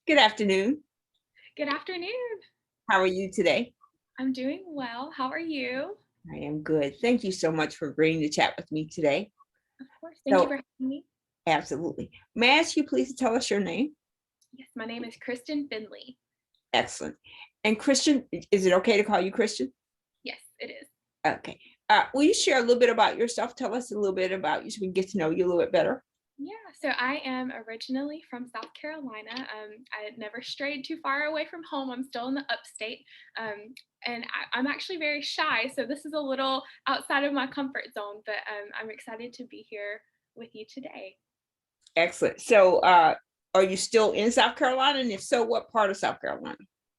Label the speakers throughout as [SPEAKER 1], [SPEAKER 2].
[SPEAKER 1] Good afternoon.
[SPEAKER 2] Good afternoon.
[SPEAKER 1] How are you today?
[SPEAKER 2] I'm doing well. How are you?
[SPEAKER 1] I am good. Thank you so much for agreeing to chat with me today.
[SPEAKER 2] Of course. Thank you
[SPEAKER 1] So,
[SPEAKER 2] for having me.
[SPEAKER 1] absolutely. May I ask you please to tell us your name?
[SPEAKER 2] Yes, my name is Kristen Finley.
[SPEAKER 1] Excellent. And Christian, is it okay to call you Christian?
[SPEAKER 2] Yes, it is.
[SPEAKER 1] Okay. Will you share a little bit about yourself? Tell us a little bit about you so we can get to know you a little bit better.
[SPEAKER 2] Yeah, so I am originally from South Carolina. I never strayed too far away from home. I'm still in the upstate. And I'm actually very shy, so this is a little outside of my comfort zone, but I'm excited to be here with you today.
[SPEAKER 1] Excellent. So, are you still in South Carolina? And if so, what part of South Carolina?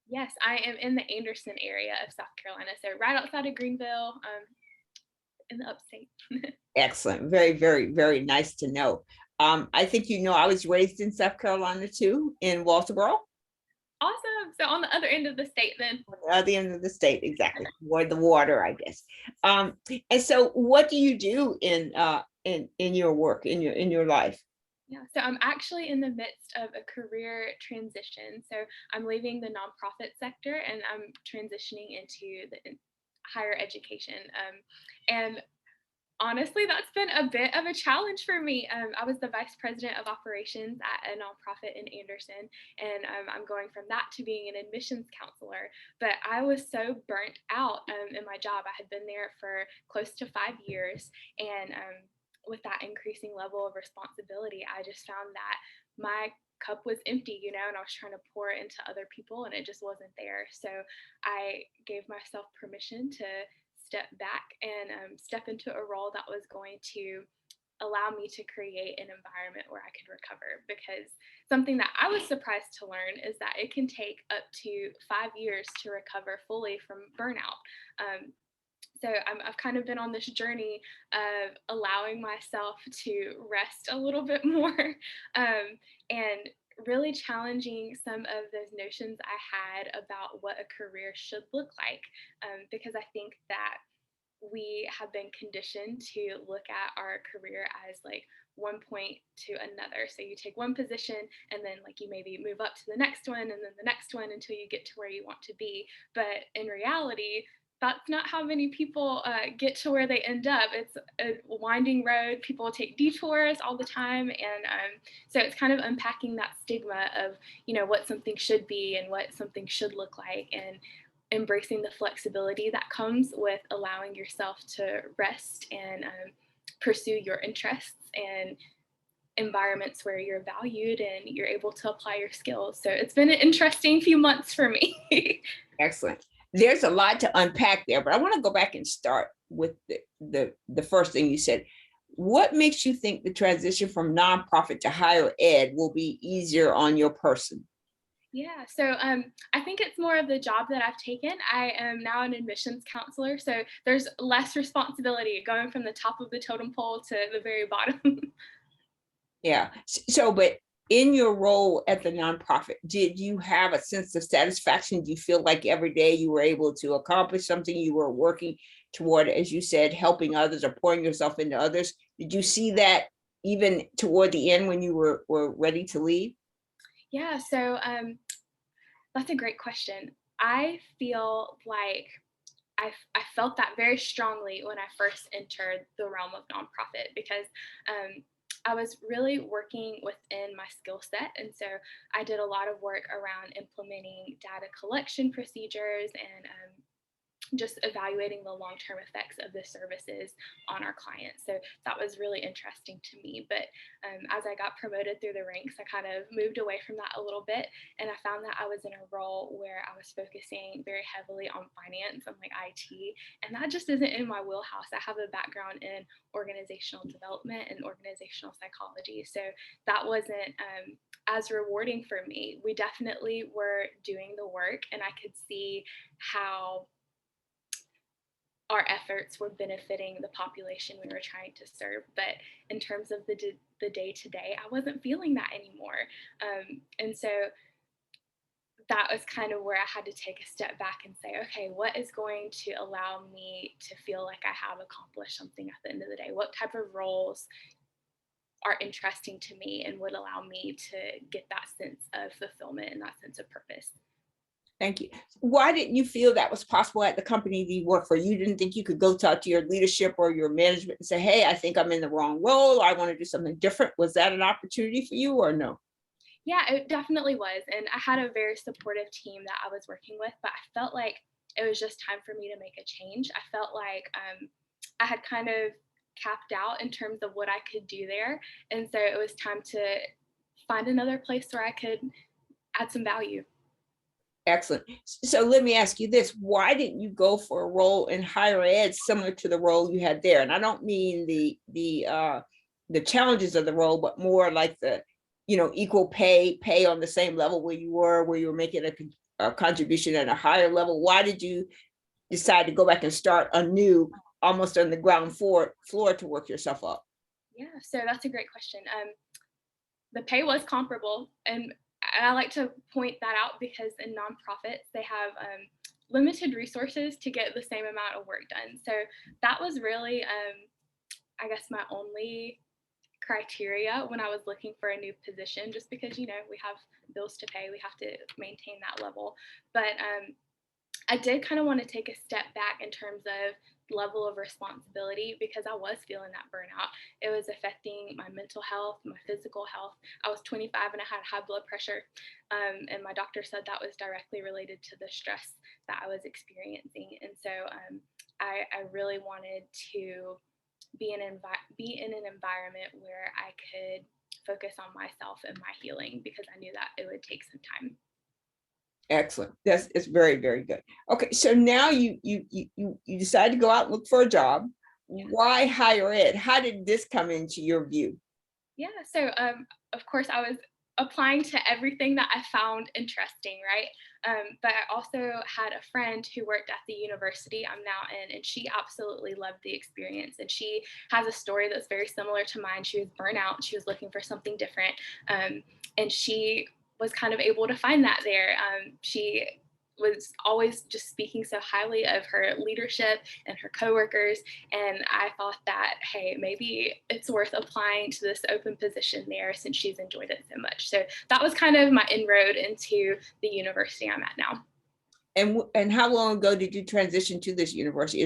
[SPEAKER 2] Yes, I am in the Anderson area of South Carolina, so right outside of Greenville, in the upstate.
[SPEAKER 1] Excellent. Very, very, very nice to know. I think you know I was raised in South Carolina too, in Walterboro.
[SPEAKER 2] Awesome. So on the other end of the state then.
[SPEAKER 1] The end of the state, exactly, or the water, I guess. And so, what do you do in your work in your life?
[SPEAKER 2] Yeah, so I'm actually in the midst of a career transition. So I'm leaving the nonprofit sector and I'm transitioning into the higher education. And honestly, that's been a bit of a challenge for me. I was the vice president of operations at a nonprofit in Anderson, and I'm going from that to being an admissions counselor. But I was so burnt out in my job. I had been there for close to 5 years, and with that increasing level of responsibility, I just found that my cup was empty, and I was trying to pour it into other people, and it just wasn't there. So I gave myself permission to step back and step into a role that was going to allow me to create an environment where I could recover. Because something that I was surprised to learn is that it can take up to 5 years to recover fully from burnout. So I've kind of been on this journey of allowing myself to rest a little bit more, and really challenging some of those notions I had about what a career should look like, because I think that we have been conditioned to look at our career as like one point to another. So you take one position and then like you maybe move up to the next one and then the next one until you get to where you want to be. But in reality, that's not how many people get to where they end up. It's a winding road. People take detours all the time, and so it's kind of unpacking that stigma of what something should be and what something should look like, and embracing the flexibility that comes with allowing yourself to rest and pursue your interests and environments where you're valued and you're able to apply your skills. So it's been an interesting few months for me.
[SPEAKER 1] Excellent. There's a lot to unpack there, but I want to go back and start with the first thing you said. What makes you think the transition from nonprofit to higher ed will be easier on your person?
[SPEAKER 2] Yeah, so I think it's more of the job that I've taken. I am now an admissions counselor, so there's less responsibility going from the top of the totem pole to the very bottom.
[SPEAKER 1] Yeah. So, but in your role at the nonprofit, did you have a sense of satisfaction? Do you feel like every day you were able to accomplish something, you were working toward, as you said, helping others or pouring yourself into others? Did you see that even toward the end when you were ready to leave?
[SPEAKER 2] Yeah, so that's a great question. I feel like I felt that very strongly when I first entered the realm of nonprofit, because I was really working within my skill set. And so I did a lot of work around implementing data collection procedures and just evaluating the long-term effects of the services on our clients. So that was really interesting to me. But as I got promoted through the ranks, I kind of moved away from that a little bit. And I found that I was in a role where I was focusing very heavily on finance and like IT. And that just isn't in my wheelhouse. I have a background in organizational development and organizational psychology. So that wasn't as rewarding for me. We definitely were doing the work, and I could see how our efforts were benefiting the population we were trying to serve. But in terms of the day to day, I wasn't feeling that anymore. And so that was kind of where I had to take a step back and say, okay, what is going to allow me to feel like I have accomplished something at the end of the day? What type of roles are interesting to me and would allow me to get that sense of fulfillment and that sense of purpose.
[SPEAKER 1] Thank you. Why didn't you feel that was possible at the company that you work for? You didn't think you could go talk to your leadership or your management and say, hey, I think I'm in the wrong role. I want to do something different. Was that an opportunity for you or no?
[SPEAKER 2] Yeah, it definitely was. And I had a very supportive team that I was working with, but I felt like it was just time for me to make a change. I felt like I had kind of capped out in terms of what I could do there. And so it was time to find another place where I could add some value.
[SPEAKER 1] Excellent. So let me ask you this. Why didn't you go for a role in higher ed similar to the role you had there? And I don't mean the challenges of the role, but more like the, equal pay on the same level where you were making a contribution at a higher level. Why did you decide to go back and start anew, almost on the ground floor to work yourself up?
[SPEAKER 2] Yeah, so that's a great question. The pay was comparable, and I like to point that out because in nonprofits they have limited resources to get the same amount of work done. So that was really, I guess, my only criteria when I was looking for a new position, just because we have bills to pay, we have to maintain that level. But I did kind of want to take a step back in terms of level of responsibility because I was feeling that burnout. It was affecting my mental health, my physical health. I was 25 and I had high blood pressure. And my doctor said that was directly related to the stress that I was experiencing. And so I really wanted to be in an environment where I could focus on myself and my healing because I knew that it would take some time.
[SPEAKER 1] Excellent. It's very, very good. Okay, so now you decide to go out and look for a job.
[SPEAKER 2] Yeah.
[SPEAKER 1] Why higher ed? How did this come into your view?
[SPEAKER 2] Yeah, so of course, I was applying to everything that I found interesting, right? But I also had a friend who worked at the university I'm now in, and she absolutely loved the experience. And she has a story that's very similar to mine. She was burnt out, she was looking for something different, and she was kind of able to find that there. She was always just speaking so highly of her leadership and her coworkers. And I thought that, hey, maybe it's worth applying to this open position there since she's enjoyed it so much. So that was kind of my inroad into the university I'm at now.
[SPEAKER 1] And how long ago did you transition to this university?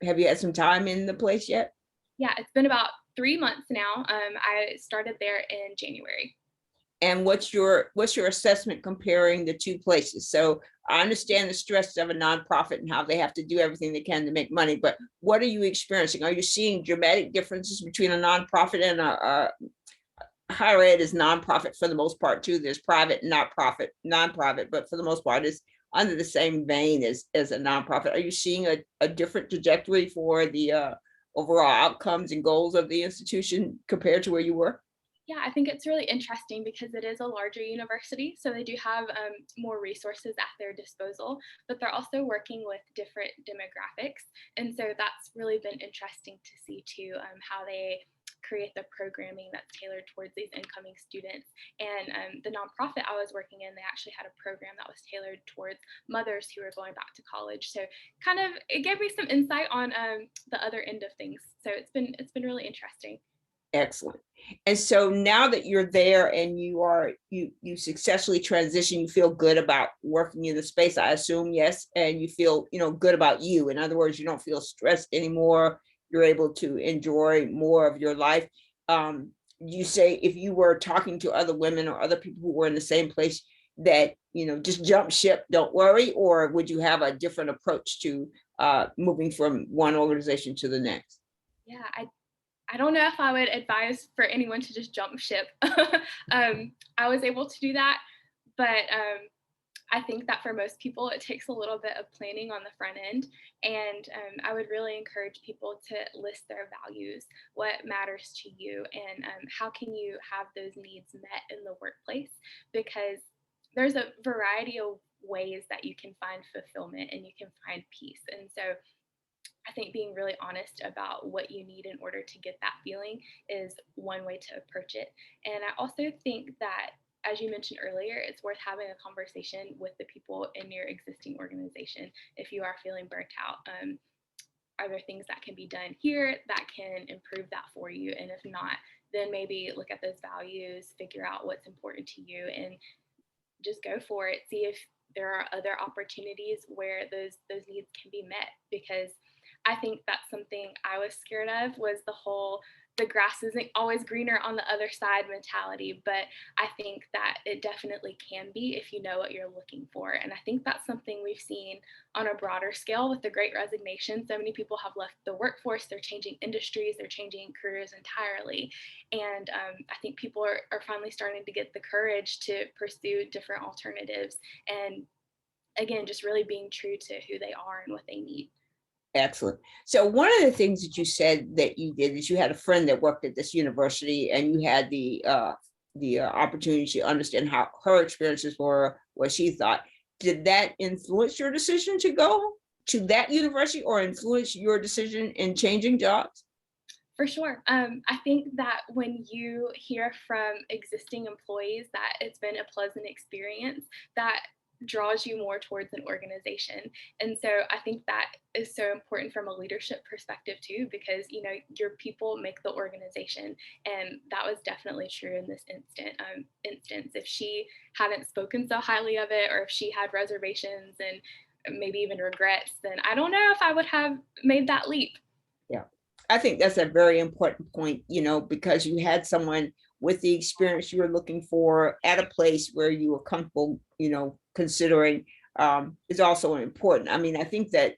[SPEAKER 1] Have you had some time in the place yet?
[SPEAKER 2] Yeah, it's been about 3 months now. I started there in January.
[SPEAKER 1] And what's your assessment comparing the two places? So I understand the stress of a nonprofit and how they have to do everything they can to make money, but what are you experiencing? Are you seeing dramatic differences between a nonprofit and a higher ed is nonprofit for the most part too? There's private, not profit, nonprofit, but for the most part it's under the same vein as a nonprofit. Are you seeing a different trajectory for the overall outcomes and goals of the institution compared to where you were?
[SPEAKER 2] Yeah, I think it's really interesting because it is a larger university, so they do have more resources at their disposal, but they're also working with different demographics. And so that's really been interesting to see too, how they create the programming that's tailored towards these incoming students. And the nonprofit I was working in, they actually had a program that was tailored towards mothers who were going back to college. So kind of it gave me some insight on the other end of things. So it's been really interesting.
[SPEAKER 1] Excellent. And so now that you're there and you successfully transition, you feel good about working in the space, I assume, yes, and you feel, good about you. In other words, you don't feel stressed anymore. You're able to enjoy more of your life. You say if you were talking to other women or other people who were in the same place that, just jump ship, don't worry, or would you have a different approach to moving from one organization to the next?
[SPEAKER 2] Yeah, I don't know if I would advise for anyone to just jump ship. I was able to do that, but I think that for most people, it takes a little bit of planning on the front end. And I would really encourage people to list their values, what matters to you, and how can you have those needs met in the workplace? Because there's a variety of ways that you can find fulfillment and you can find peace. And so I think being really honest about what you need in order to get that feeling is one way to approach it. And I also think that, as you mentioned earlier, it's worth having a conversation with the people in your existing organization if you are feeling burnt out. Are there things that can be done here that can improve that for you? And if not, then maybe look at those values, figure out what's important to you, and just go for it. See if there are other opportunities where those needs can be met, because I think that's something I was scared of, was the whole the grass isn't always greener on the other side mentality. But I think that it definitely can be if you know what you're looking for. And I think that's something we've seen on a broader scale with the Great Resignation. So many people have left the workforce, they're changing industries, they're changing careers entirely. And I think people are finally starting to get the courage to pursue different alternatives. And again, just really being true to who they are and what they need.
[SPEAKER 1] Excellent. So one of the things that you said that you did is you had a friend that worked at this university, and you had the opportunity to understand how her experiences were, what she thought. Did that influence your decision to go to that university, or influence your decision in changing jobs?
[SPEAKER 2] For sure. I think that when you hear from existing employees that it's been a pleasant experience, that draws you more towards an organization. And so I think that is so important from a leadership perspective too, because your people make the organization, and that was definitely true in this instance. If she hadn't spoken so highly of it, or if she had reservations and maybe even regrets, then I don't know if I would have made that leap.
[SPEAKER 1] Yeah, I think that's a very important point, because you had someone with the experience you were looking for at a place where you were comfortable, considering, is also important. I mean, I think that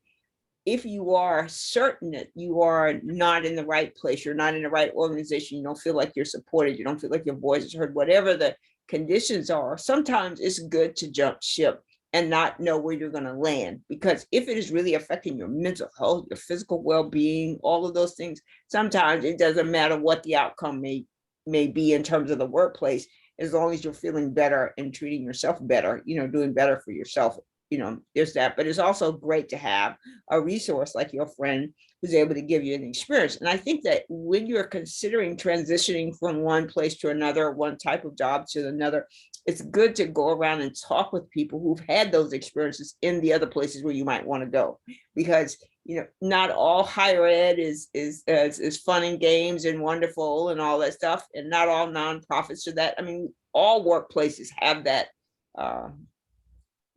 [SPEAKER 1] if you are certain that you are not in the right place, you're not in the right organization, you don't feel like you're supported, you don't feel like your voice is heard, whatever the conditions are, sometimes it's good to jump ship and not know where you're going to land. Because if it is really affecting your mental health, your physical well-being, all of those things, sometimes it doesn't matter what the outcome may be in terms of the workplace, as long as you're feeling better and treating yourself better, doing better for yourself. There's that. But it's also great to have a resource like your friend who's able to give you an experience. And I think that when you're considering transitioning from one place to another, one type of job to another, it's good to go around and talk with people who've had those experiences in the other places where you might want to go. Because not all higher ed is fun and games and wonderful and all that stuff, and not all nonprofits are that. I mean, all workplaces have that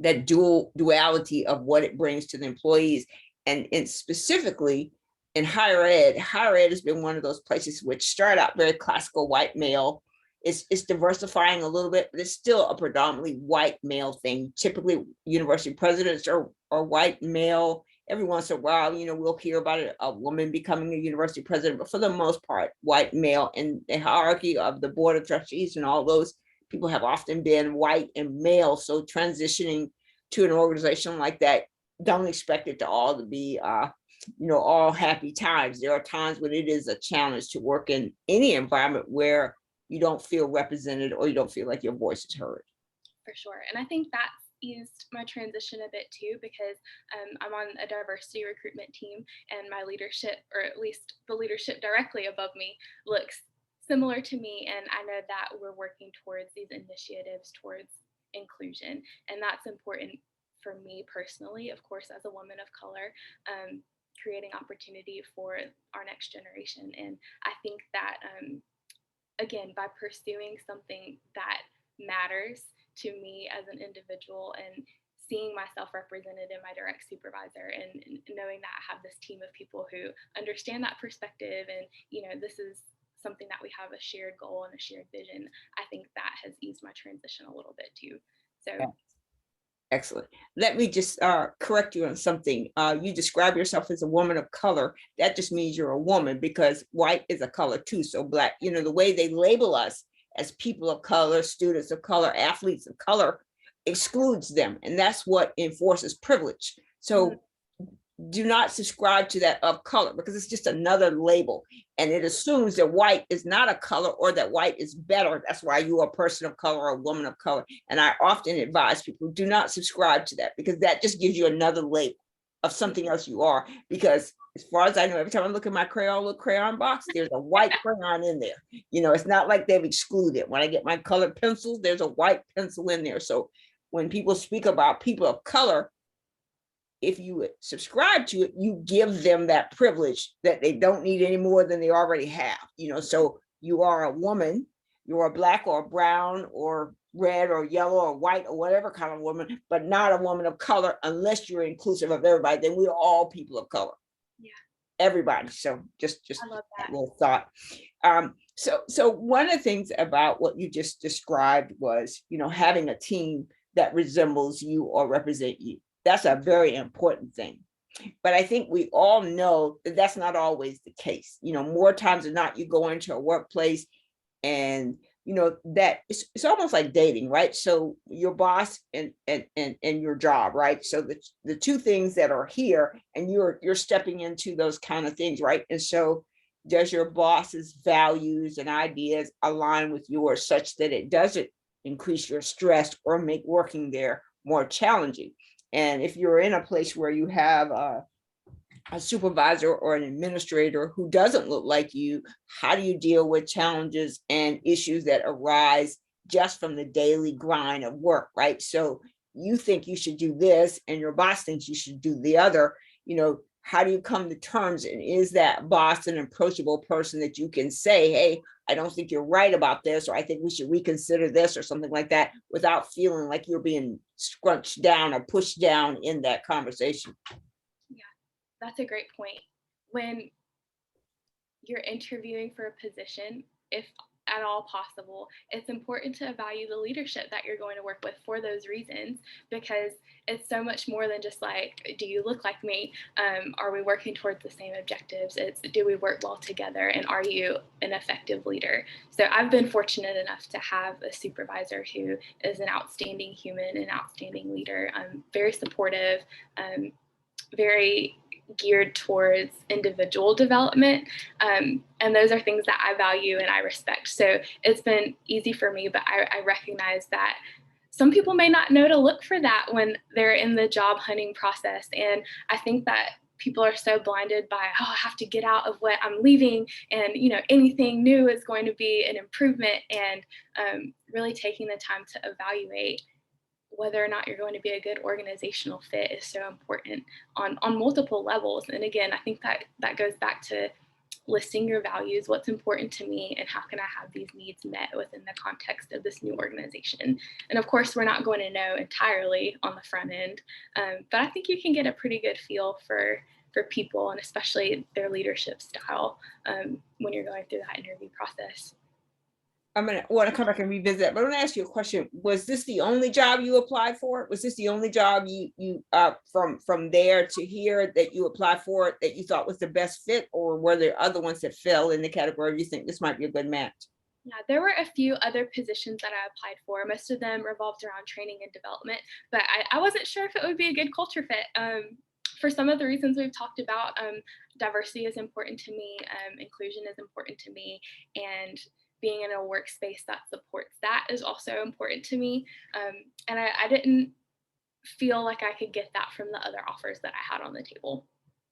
[SPEAKER 1] that duality of what it brings to the employees. And specifically in higher ed has been one of those places which start out very classical white male. It's diversifying a little bit, but it's still a predominantly white male thing. Typically, university presidents are white male. Every once in a while, we'll hear about a woman becoming a university president, but for the most part, white male. And the hierarchy of the board of trustees and all those people have often been white and male. So transitioning to an organization like that, don't expect it to all to be, all happy times. There are times when it is a challenge to work in any environment where you don't feel represented or you don't feel like your voice is heard.
[SPEAKER 2] For sure. And I think that's eased my transition a bit too, because I'm on a diversity recruitment team, and my leadership, or at least the leadership directly above me, looks similar to me. And I know that we're working towards these initiatives towards inclusion. And that's important for me personally, of course, as a woman of color, creating opportunity for our next generation. And I think that, again, by pursuing something that matters to me as an individual, and seeing myself represented in my direct supervisor, and knowing that I have this team of people who understand that perspective, and this is something that we have a shared goal and a shared vision, I think that has eased my transition a little bit too. So
[SPEAKER 1] yeah. Excellent. Let me just correct you on something. You describe yourself as a woman of color. That just means you're a woman, because white is a color too. So black, the way they label us as people of color, students of color, athletes of color, excludes them. And that's what enforces privilege. So do not subscribe to that of color, because it's just another label, and it assumes that white is not a color or that white is better. That's why you are a person of color or a woman of color. And I often advise people, do not subscribe to that, because that just gives you another label of something else you are. Because as far as I know, every time I look at my little crayon box, there's a white crayon in there. It's not like they've excluded. When I get my colored pencils, there's a white pencil in there. So when people speak about people of color, if you subscribe to it, you give them that privilege that they don't need any more than they already have. So you are a woman, you're a black or brown or red or yellow or white or whatever kind of woman, but not a woman of color unless you're inclusive of everybody, then we're all people of color.
[SPEAKER 2] Yeah.
[SPEAKER 1] Everybody. So just
[SPEAKER 2] I love
[SPEAKER 1] that
[SPEAKER 2] that.
[SPEAKER 1] little thought. So one of the things about what you just described was, having a team that resembles you or represent you. That's a very important thing. But I think we all know that that's not always the case. More times than not, you go into a workplace and that it's almost like dating, right? So your boss and your job, right? So the two things that are here, and you're stepping into those kind of things, right? And so does your boss's values and ideas align with yours such that it doesn't increase your stress or make working there more challenging? And if you're in a place where you have a supervisor or an administrator who doesn't look like you, how do you deal with challenges and issues that arise just from the daily grind of work, right? So you think you should do this and your boss thinks you should do the other. How do you come to terms? And is that boss an approachable person that you can say, hey, I don't think you're right about this, or I think we should reconsider this, or something like that, without feeling like you're being scrunched down or pushed down in that conversation?
[SPEAKER 2] Yeah, that's a great point. When you're interviewing for a position, if at all possible, it's important to value the leadership that you're going to work with for those reasons, because it's so much more than just like, do you look like me? Are we working towards the same objectives? It's, do we work well together? And are you an effective leader? So I've been fortunate enough to have a supervisor who is an outstanding human, an outstanding leader, very supportive, very geared towards individual development. And those are things that I value and I respect. So it's been easy for me, but I recognize that some people may not know to look for that when they're in the job hunting process. And I think that people are so blinded by, oh, I have to get out of what I'm leaving, and anything new is going to be an improvement. And really taking the time to evaluate whether or not you're going to be a good organizational fit is so important on multiple levels. And again, I think that goes back to listing your values, what's important to me, and how can I have these needs met within the context of this new organization. And of course, we're not going to know entirely on the front end, but I think you can get a pretty good feel for people, and especially their leadership style, when you're going through that interview process.
[SPEAKER 1] I'm gonna want to come back and revisit that, but I want to ask you a question. Was this the only job you applied for? Was this the only job you from there to here that you applied for that you thought was the best fit, or were there other ones that fell in the category you think this might be a good match?
[SPEAKER 2] Yeah, there were a few other positions that I applied for. Most of them revolved around training and development, but I wasn't sure if it would be a good culture fit. For some of the reasons we've talked about, diversity is important to me, inclusion is important to me, and being in a workspace that supports that is also important to me. And I didn't feel like I could get that from the other offers that I had on the table.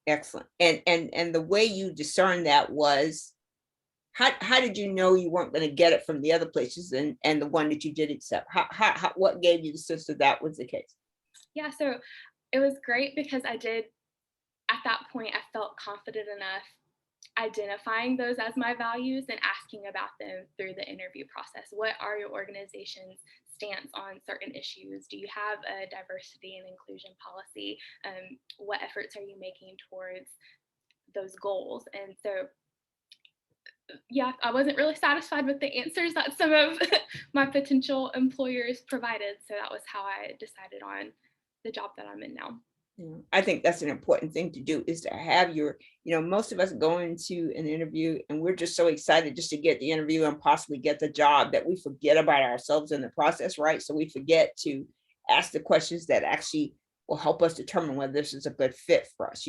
[SPEAKER 1] Excellent. And the way you discerned that was, how did you know you weren't going to get it from the other places and the one that you did accept? How what gave you the sense that that was the case?
[SPEAKER 2] Yeah, so it was great because at that point, I felt confident enough identifying those as my values and asking about them through the interview process. What are your organization's stance on certain issues? Do you have a diversity and inclusion policy? What efforts are you making towards those goals? And so, yeah, I wasn't really satisfied with the answers that some of my potential employers provided. So that was how I decided on the job that I'm in now.
[SPEAKER 1] Yeah, I think that's an important thing to do, is to have your, most of us go into an interview and we're just so excited just to get the interview and possibly get the job that we forget about ourselves in the process, right? So we forget to ask the questions that actually will help us determine whether this is a good fit for us.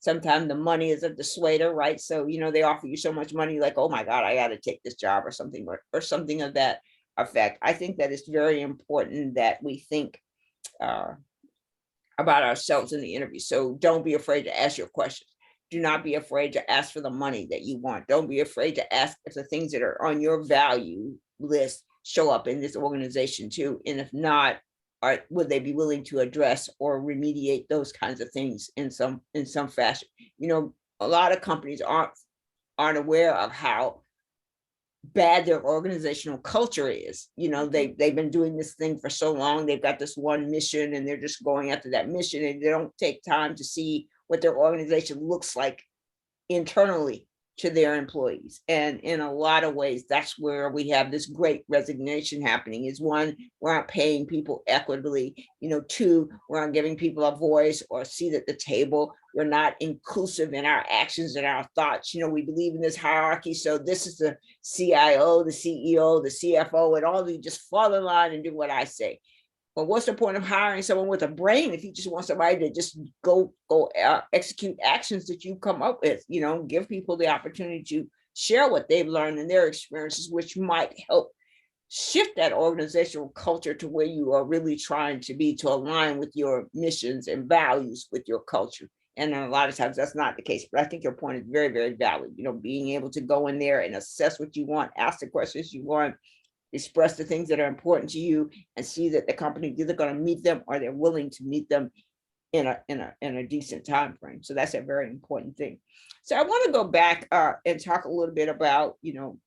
[SPEAKER 1] Sometimes the money is a dissuader, right? So, they offer you so much money, like, oh my God, I got to take this job or something, or something of that effect. I think that it's very important that we think about ourselves in the interview. So don't be afraid to ask your questions. Do not be afraid to ask for the money that you want. Don't be afraid to ask if the things that are on your value list show up in this organization too. And if not, would they be willing to address or remediate those kinds of things in some fashion? A lot of companies aren't aware of how bad their organizational culture is. You know, they've been doing this thing for so long, they've got this one mission and they're just going after that mission, and they don't take time to see what their organization looks like internally to their employees. And in a lot of ways, that's where we have this great resignation happening. Is one, we're not paying people equitably, you know, two, we're not giving people a voice or a seat at the table, we're not inclusive in our actions and our thoughts. You know, we believe in this hierarchy, so this is the CIO, the CEO, the CFO, and all of you just fall in line and do what I say. But what's the point of hiring someone with a brain if you just want somebody to just go execute actions that you come up with? You know, give people the opportunity to share what they've learned and their experiences, which might help shift that organizational culture to where you are really trying to be, to align with your missions and values with your culture. And a lot of times that's not the case, but I think your point is very, very valid. You know, being able to go in there and assess what you want, ask the questions you want, express the things that are important to you, and see that the company is either going to meet them or they're willing to meet them in a decent time frame. So that's a very important thing. So I want to go back and talk a little bit about, you know,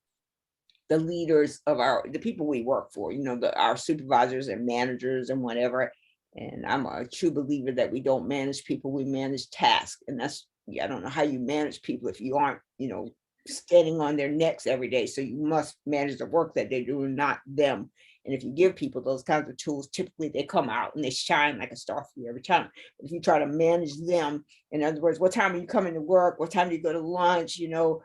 [SPEAKER 1] the leaders of the people we work for, you know, our supervisors and managers and whatever. And I'm a true believer that we don't manage people, we manage tasks. And that's, yeah, I don't know how you manage people if you aren't, you know, standing on their necks every day. So you must manage the work that they do, not them. And if you give people those kinds of tools, typically they come out and they shine like a star for you every time. If you try to manage them, in other words, what time are you coming to work? What time do you go to lunch? You know,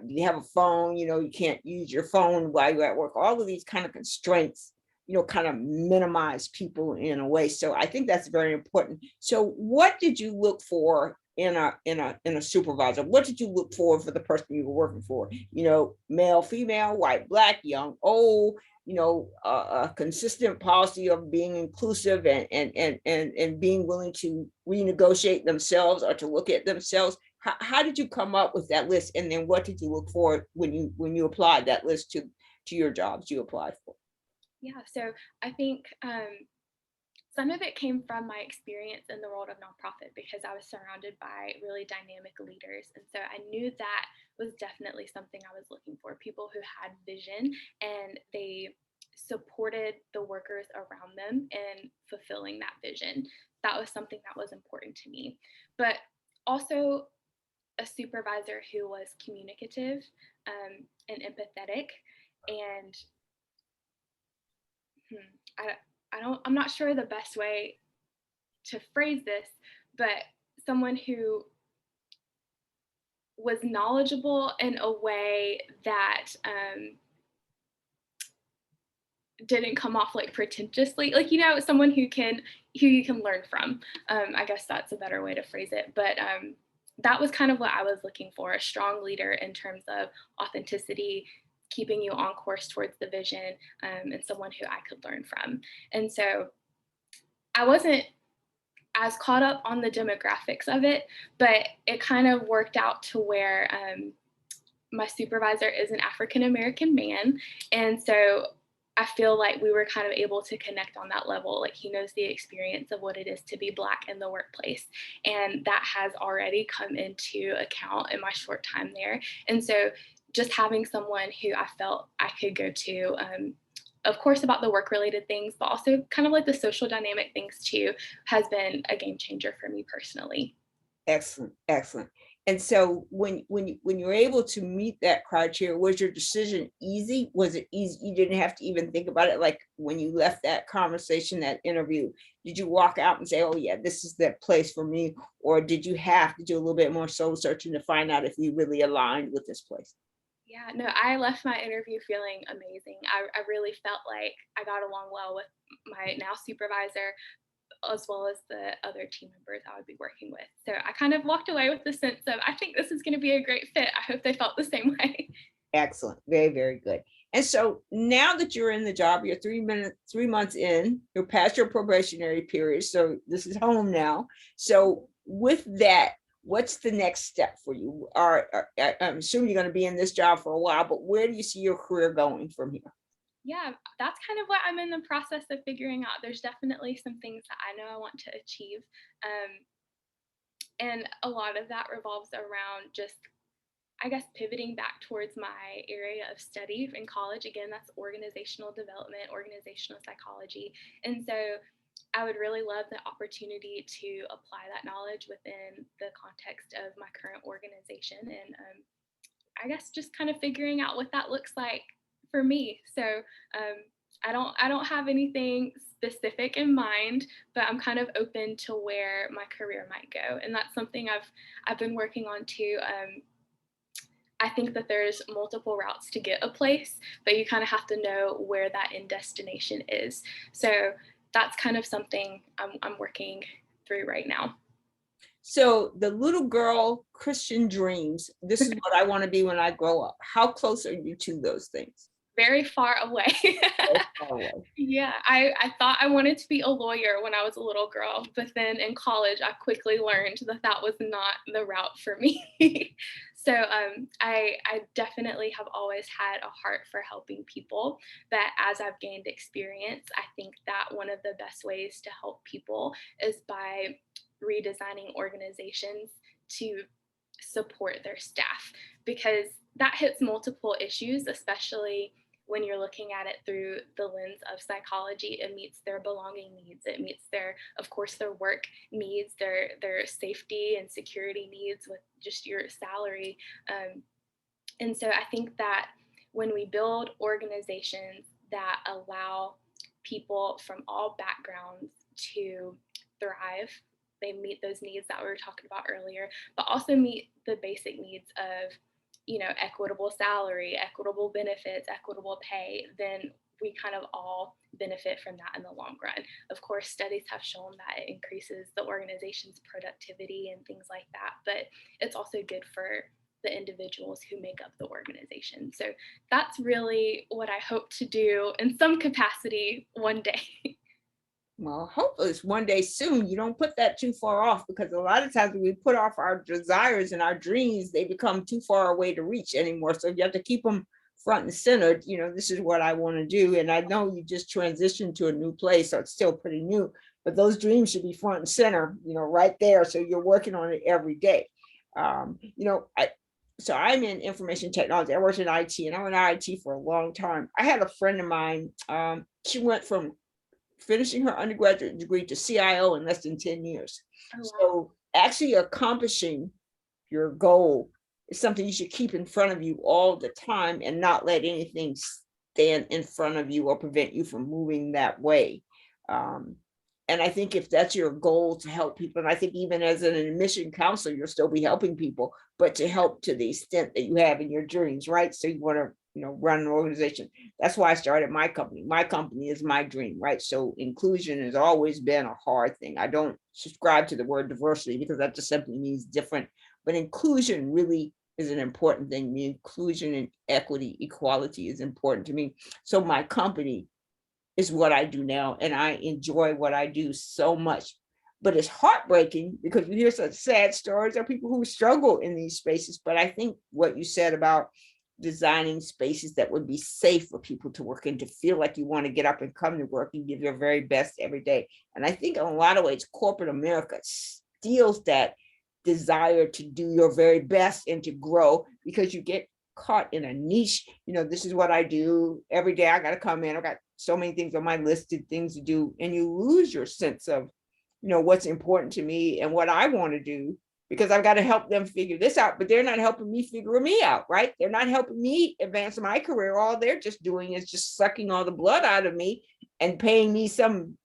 [SPEAKER 1] you have a phone, you know, you can't use your phone while you're at work. All of these kind of constraints, you know, kind of minimize people in a way. So I think that's very important. So what did you look for in a supervisor? What did you look for the person you were working for? You know, male, female, white, black, young, old, you know, a consistent policy of being inclusive and being willing to renegotiate themselves or to look at themselves. How did you come up with that list? And then what did you look for when you applied that list to your jobs you applied for?
[SPEAKER 2] Yeah, so I think some of it came from my experience in the world of nonprofit because I was surrounded by really dynamic leaders. And so I knew that was definitely something I was looking for, people who had vision and they supported the workers around them in fulfilling that vision. That was something that was important to me. But also a supervisor who was communicative and empathetic and I'm not sure the best way to phrase this, but someone who was knowledgeable in a way that didn't come off like pretentiously, like, you know, someone who you can learn from. I guess that's a better way to phrase it. But that was kind of what I was looking for, a strong leader in terms of authenticity, keeping you on course towards the vision, and someone who I could learn from. And so I wasn't as caught up on the demographics of it, but it kind of worked out to where my supervisor is an African American man. And so I feel like we were kind of able to connect on that level. Like, he knows the experience of what it is to be Black in the workplace. And that has already come into account in my short time there. And so just having someone who I felt I could go to, of course, about the work related things, but also kind of like the social dynamic things too, has been a game changer for me personally.
[SPEAKER 1] Excellent, excellent. And so when you were able to meet that criteria, was your decision easy? Was it easy? You didn't have to even think about it. Like when you left that conversation, that interview, did you walk out and say, "Oh yeah, this is the place for me," or did you have to do a little bit more soul searching to find out if you really aligned with this place?
[SPEAKER 2] Yeah, no, I left my interview feeling amazing. I really felt like I got along well with my now supervisor, as well as the other team members I would be working with. So I kind of walked away with the sense of, I think this is going to be a great fit. I hope they felt the same way.
[SPEAKER 1] Excellent. Very, very good. And so now that you're in the job, you're 3 months in, you're past your probationary period. So this is home now. So with that, what's the next step for you? I'm assuming you're going to be in this job for a while, but where do you see your career going from here?
[SPEAKER 2] Yeah, that's kind of what I'm in the process of figuring out. There's definitely some things that I know I want to achieve. Um, and a lot of that revolves around just I guess pivoting back towards my area of study in college, again, that's organizational development, organizational psychology. And so I would really love the opportunity to apply that knowledge within the context of my current organization. And I guess just kind of figuring out what that looks like for me. So I don't have anything specific in mind, but I'm kind of open to where my career might go, and that's something I've been working on too. I think that there's multiple routes to get a place, but you kind of have to know where that end destination is. So that's kind of something I'm working through right now.
[SPEAKER 1] So the little girl Christian dreams, this is what I want to be when I grow up. How close are you to those things?
[SPEAKER 2] Very far away.
[SPEAKER 1] Very far away.
[SPEAKER 2] Yeah, I thought I wanted to be a lawyer when I was a little girl, but then in college, I quickly learned that that was not the route for me. So I definitely have always had a heart for helping people. But as I've gained experience, I think that one of the best ways to help people is by redesigning organizations to support their staff, because that hits multiple issues, especially when you're looking at it through the lens of psychology. It meets their belonging needs, it meets their, of course, their work needs, their safety and security needs with just your salary. And so I think that when we build organizations that allow people from all backgrounds to thrive, they meet those needs that we were talking about earlier, but also meet the basic needs of, equitable salary, equitable benefits, equitable pay, then we kind of all benefit from that in the long run. Of course, studies have shown that it increases the organization's productivity and things like that, but it's also good for the individuals who make up the organization. So that's really what I hope to do in some capacity one day.
[SPEAKER 1] Well, hopefully it's one day soon. You don't put that too far off, because a lot of times when we put off our desires and our dreams, they become too far away to reach anymore. So you have to keep them front and center. This is what I want to do. And I know you just transitioned to a new place, so it's still pretty new, but those dreams should be front and center, right there. So you're working on it every day. So I'm in information technology. I worked in IT, and I was in IT for a long time. I had a friend of mine. She went from finishing her undergraduate degree to CIO in less than 10 years.
[SPEAKER 2] Oh, wow.
[SPEAKER 1] So actually accomplishing your goal is something you should keep in front of you all the time, and not let anything stand in front of you or prevent you from moving that way. And I think if that's your goal, to help people, and I think even as an admission counselor, you'll still be helping people, but to help to the extent that you have in your dreams, right? So you want to, run an organization. That's why I started my company. My company is my dream, right? So inclusion has always been a hard thing. I don't subscribe to the word diversity, because that just simply means different, but inclusion really is an important thing. The inclusion and equity, equality is important to me. So my company is what I do now, and I enjoy what I do so much. But it's heartbreaking, because we hear such sad stories of people who struggle in these spaces. But I think what you said about designing spaces that would be safe for people to work in, to feel like you want to get up and come to work and give your very best every day. And I think in a lot of ways, corporate America steals that desire to do your very best and to grow, because you get caught in a niche. This is what I do every day. I got to come in. I got so many things on my listed things to do, and you lose your sense of, what's important to me and what I want to do, because I've got to help them figure this out, but they're not helping me figure me out, right? They're not helping me advance my career. All they're just doing is just sucking all the blood out of me and paying me some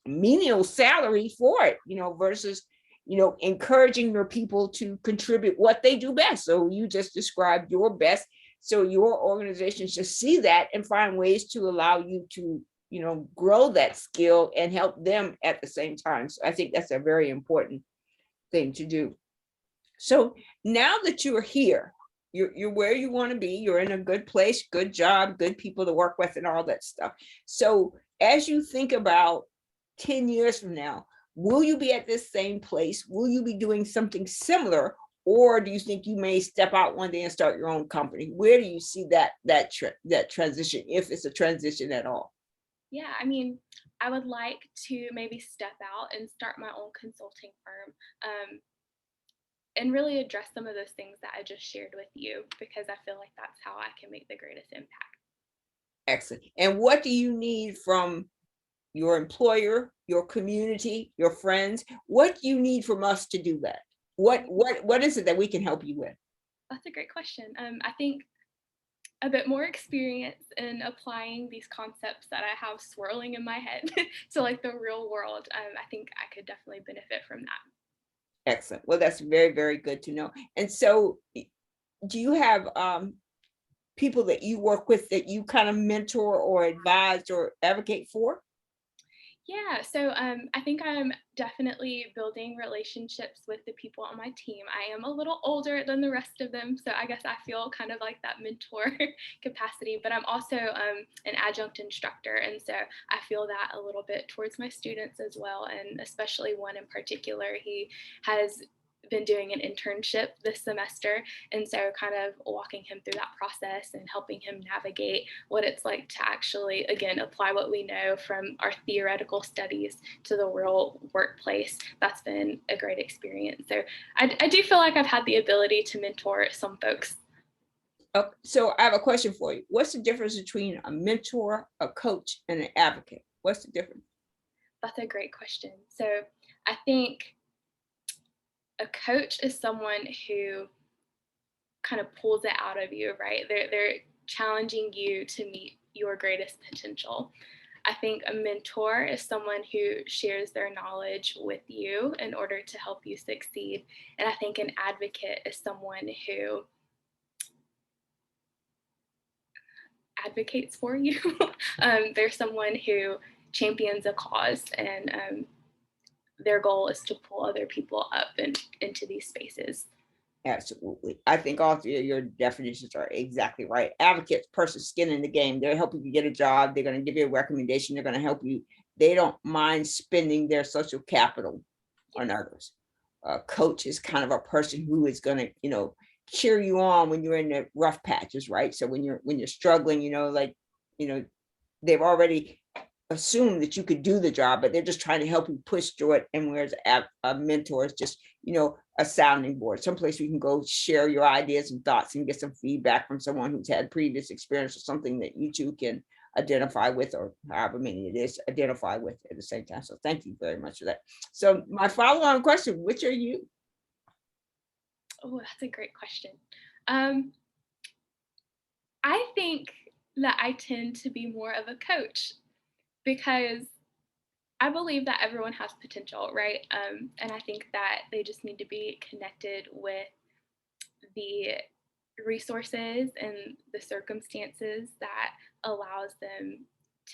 [SPEAKER 1] menial salary for it, versus, encouraging your people to contribute what they do best. So you just described your best. So your organization should see that and find ways to allow you to, grow that skill and help them at the same time. So I think that's a very important thing to do. So now that you're here, you're where you want to be, you're in a good place, good job, good people to work with, and all that stuff. So as you think about 10 years from now, will you be at this same place? Will you be doing something similar? Or do you think you may step out one day and start your own company? Where do you see that transition, if it's a transition at all?
[SPEAKER 2] Yeah, I would like to maybe step out and start my own consulting firm. and really address some of those things that I just shared with you, because I feel like that's how I can make the greatest impact.
[SPEAKER 1] Excellent. And what do you need from your employer, your community, your friends? What do you need from us to do that? What is it that we can help you with?
[SPEAKER 2] That's a great question. I think a bit more experience in applying these concepts that I have swirling in my head to like the real world. I think I could definitely benefit from that.
[SPEAKER 1] Excellent. Well, that's very, very good to know. And so do you have people that you work with that you kind of mentor or advise or advocate for?
[SPEAKER 2] Yeah, so I think I'm definitely building relationships with the people on my team. I am a little older than the rest of them, so I guess I feel kind of like that mentor capacity, but I'm also an adjunct instructor. And so I feel that a little bit towards my students as well. And especially one in particular, he has been doing an internship this semester. And so kind of walking him through that process and helping him navigate what it's like to actually, again, apply what we know from our theoretical studies to the real workplace. That's been a great experience. So I do feel like I've had the ability to mentor some folks.
[SPEAKER 1] So I have a question for you. What's the difference between a mentor, a coach, and an advocate? What's the difference?
[SPEAKER 2] That's a great question. So I think a coach is someone who kind of pulls it out of you, right? They're challenging you to meet your greatest potential. I think a mentor is someone who shares their knowledge with you in order to help you succeed. And I think an advocate is someone who advocates for you. They're someone who champions a cause, and their goal is to pull other people up and into these spaces.
[SPEAKER 1] Absolutely. I think all three of your definitions are exactly right. Advocates, person, skin in the game. They're helping you get a job. They're going to give you a recommendation. They're going to help you. They don't mind spending their social capital on others. A coach is kind of a person who is going to, cheer you on when you're in the rough patches, right? So when you're struggling, like, you know, they've already assume that you could do the job, but they're just trying to help you push through it. And whereas a mentor is just, a sounding board, someplace you can go share your ideas and thoughts and get some feedback from someone who's had previous experience or something that you two can identify with, or however many it is, identify with at the same time. So thank you very much for that. So my follow-on question, which are you?
[SPEAKER 2] Oh, that's a great question. Um, I think that I tend to be more of a coach because I believe that everyone has potential, right? And I think that they just need to be connected with the resources and the circumstances that allows them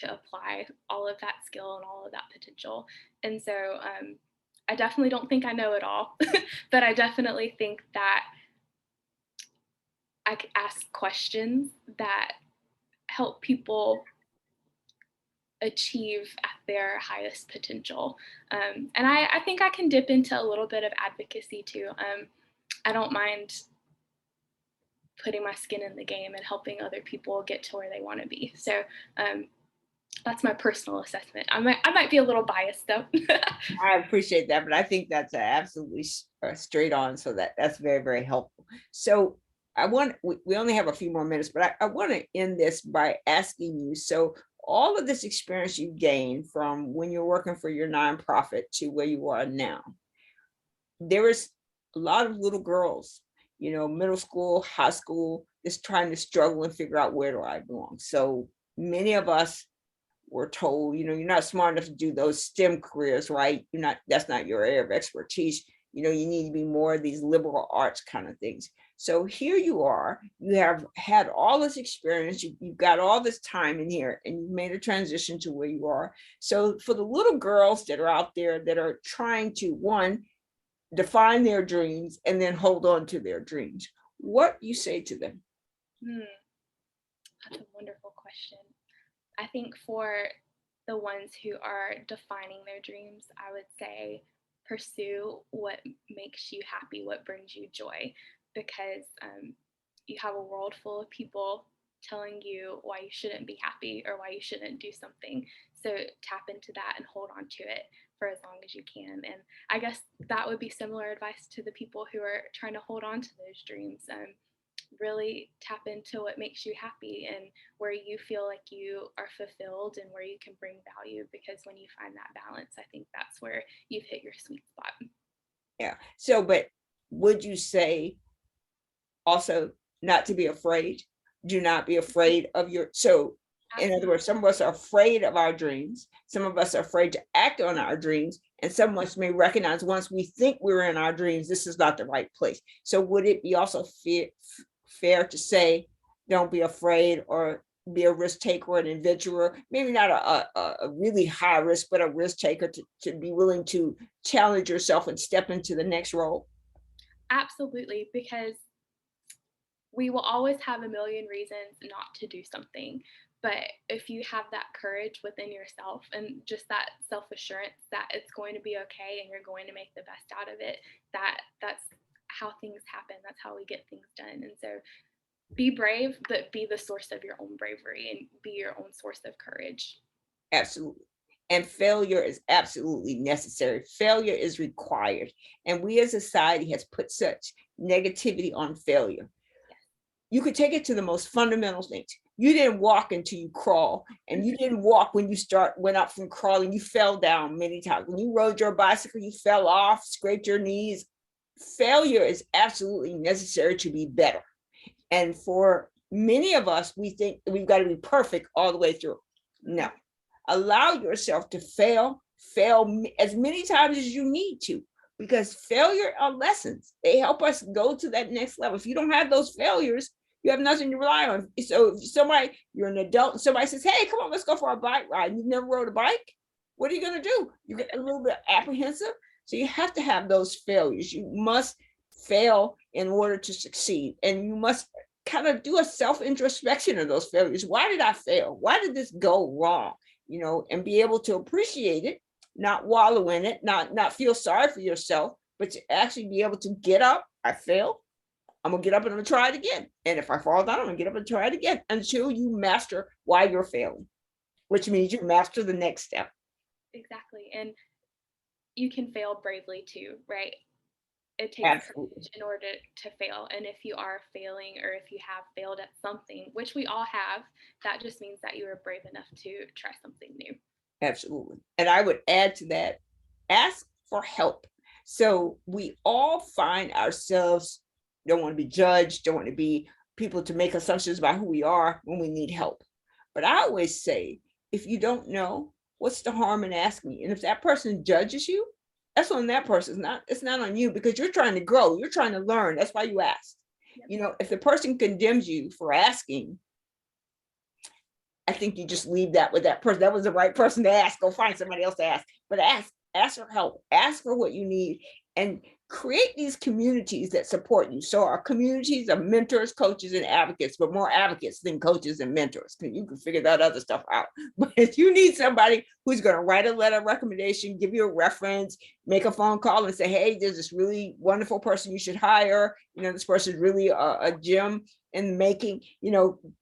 [SPEAKER 2] to apply all of that skill and all of that potential. And so I definitely don't think I know it all, but I definitely think that I could ask questions that help people achieve at their highest potential. And I think I can dip into a little bit of advocacy too. I don't mind putting my skin in the game and helping other people get to where they want to be. So um, that's my personal assessment. I might be a little biased though.
[SPEAKER 1] I appreciate that, but I think that's absolutely straight on. So that's very, very helpful. So we only have a few more minutes, but I want to end this by asking you. So all of this experience you gained from when you're working for your nonprofit to where you are now, there is a lot of little girls, middle school, high school, just trying to struggle and figure out where do I belong. So many of us were told, you're not smart enough to do those STEM careers, right? That's not your area of expertise. You need to be more of these liberal arts kind of things. So here you are, you have had all this experience, you've got all this time in here, and you've made a transition to where you are. So for the little girls that are out there that are trying to, one, define their dreams and then hold on to their dreams, what you say to them?
[SPEAKER 2] Hmm, that's a wonderful question. I think for the ones who are defining their dreams, I would say pursue what makes you happy, what brings you joy, because you have a world full of people telling you why you shouldn't be happy or why you shouldn't do something. So tap into that and hold on to it for as long as you can. And I guess that would be similar advice to the people who are trying to hold on to those dreams. Really tap into what makes you happy and where you feel like you are fulfilled and where you can bring value, because when you find that balance, I think that's where you've hit your sweet spot.
[SPEAKER 1] Yeah. So, but would you say also not to be afraid? Do not be afraid of your, so in other words, some of us are afraid of our dreams. Some of us are afraid to act on our dreams. And some of us may recognize once we think we're in our dreams, this is not the right place. So would it be also fair to say, don't be afraid, or be a risk taker or an adventurer, maybe not a really high risk, but a risk taker to be willing to challenge yourself and step into the next role?
[SPEAKER 2] Absolutely, because we will always have a million reasons not to do something. But if you have that courage within yourself and just that self assurance that it's going to be okay and you're going to make the best out of it, that's how things happen. That's how we get things done. And so be brave, but be the source of your own bravery and be your own source of courage.
[SPEAKER 1] Absolutely. And failure is absolutely necessary. Failure is required. And we as a society has put such negativity on failure. You could take it to the most fundamental things. You didn't walk until you crawl, and you didn't walk when you went up from crawling. You fell down many times. When you rode your bicycle, you fell off, scraped your knees. Failure is absolutely necessary to be better. And for many of us, we think we've got to be perfect all the way through. No, allow yourself to fail as many times as you need to, because failure are lessons. They help us go to that next level. If you don't have those failures, you have nothing to rely on. So if somebody, you're an adult, and somebody says, hey, come on, let's go for a bike ride. You've never rode a bike. What are you going to do? You get a little bit apprehensive. So you have to have those failures. You must fail in order to succeed. And you must kind of do a self-introspection of those failures. Why did I fail? Why did this go wrong? And be able to appreciate it, not wallow in it, not feel sorry for yourself, but to actually be able to get up. I failed. I'm gonna get up and I'm gonna try it again. And if I fall down, I'm gonna get up and try it again until you master why you're failing, which means you master the next step.
[SPEAKER 2] Exactly. And you can fail bravely too, right? It takes
[SPEAKER 1] Absolutely.
[SPEAKER 2] courage in order to fail. And if you are failing or if you have failed at something, which we all have, that just means that you are brave enough to try something new.
[SPEAKER 1] Absolutely. And I would add to that, ask for help. So we all find ourselves, don't want to be judged, don't want to be people to make assumptions about who we are when we need help. But I always say, if you don't know, what's the harm in asking? And if that person judges you, that's on that person. It's not on you, because you're trying to grow, you're trying to learn. That's why you ask.
[SPEAKER 2] Yep.
[SPEAKER 1] If the person condemns you for asking, I think you just leave that with that person. That was the right person to ask. Go find somebody else to ask. But ask for help. Ask for what you need, and create these communities that support you. So our communities are mentors, coaches, and advocates, but more advocates than coaches and mentors, because you can figure that other stuff out. But if you need somebody who's going to write a letter of recommendation, give you a reference, make a phone call and say, hey, there's this really wonderful person you should hire. This person is really a gem in the making,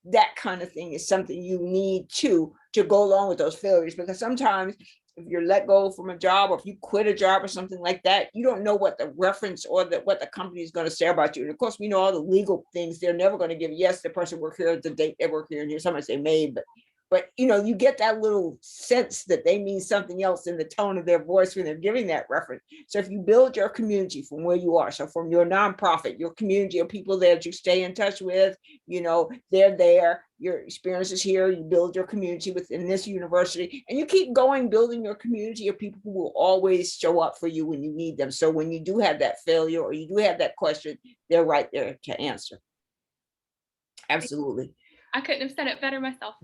[SPEAKER 1] that kind of thing is something you need to go along with those failures. Because sometimes if you're let go from a job, or if you quit a job or something like that, you don't know what the reference or what the company is going to say about you. And of course, we know all the legal things. They're never going to give, yes, the person worked here, the date they work here, and here somebody say may, but you get that little sense that they mean something else in the tone of their voice when they're giving that reference. So if you build your community from where you are, so from your nonprofit, your community of people that you stay in touch with, they're there, your experiences here, you build your community within this university, and you keep going, building your community of people who will always show up for you when you need them. So when you do have that failure, or you do have that question, they're right there to answer. Absolutely.
[SPEAKER 2] I couldn't have said it better myself.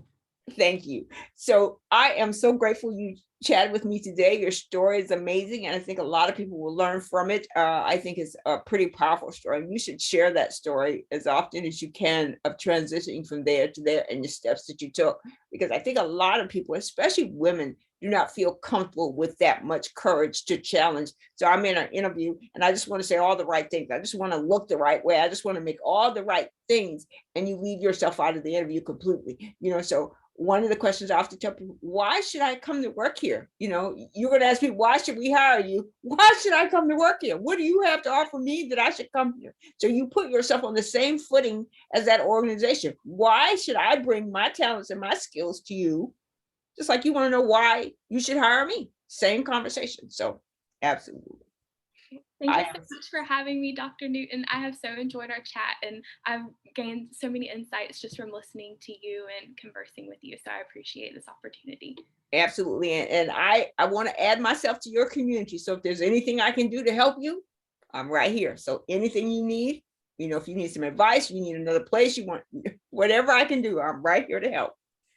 [SPEAKER 1] Thank you. So I am so grateful you chatted with me today. Your story is amazing, and I think a lot of people will learn from it. I think it's a pretty powerful story, and you should share that story as often as you can, of transitioning from there to there and the steps that you took, because I think a lot of people, especially women, do not feel comfortable with that much courage to challenge. So I'm in an interview and I just want to say all the right things. I just want to look the right way. I just want to make all the right things, and you leave yourself out of the interview completely. So one of the questions I often tell people, why should I come to work here? You know, you're going to ask me, why should we hire you? Why should I come to work here? What do you have to offer me that I should come here? So you put yourself on the same footing as that organization. Why should I bring my talents and my skills to you? Just like you want to know why you should hire me. Same conversation. So absolutely.
[SPEAKER 2] Thank you so much for having me, Dr. Newton. I have so enjoyed our chat, and I've gained so many insights just from listening to you and conversing with you. So I appreciate this opportunity.
[SPEAKER 1] Absolutely. And I want to add myself to your community. So if there's anything I can do to help you, I'm right here. So anything you need, you know, if you need some advice, you need another place, you want whatever I can do, I'm right here to help.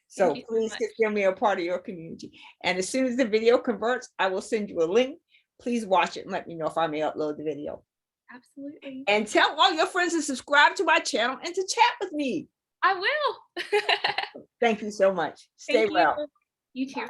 [SPEAKER 1] So please consider me a part of your community. And as soon as the video converts, I will send you a link. Please watch it and let me know if I may upload the video.
[SPEAKER 2] Absolutely.
[SPEAKER 1] And tell all your friends to subscribe to my channel and to chat with me.
[SPEAKER 2] I will.
[SPEAKER 1] Thank you so much. Stay well.
[SPEAKER 2] You too. Bye.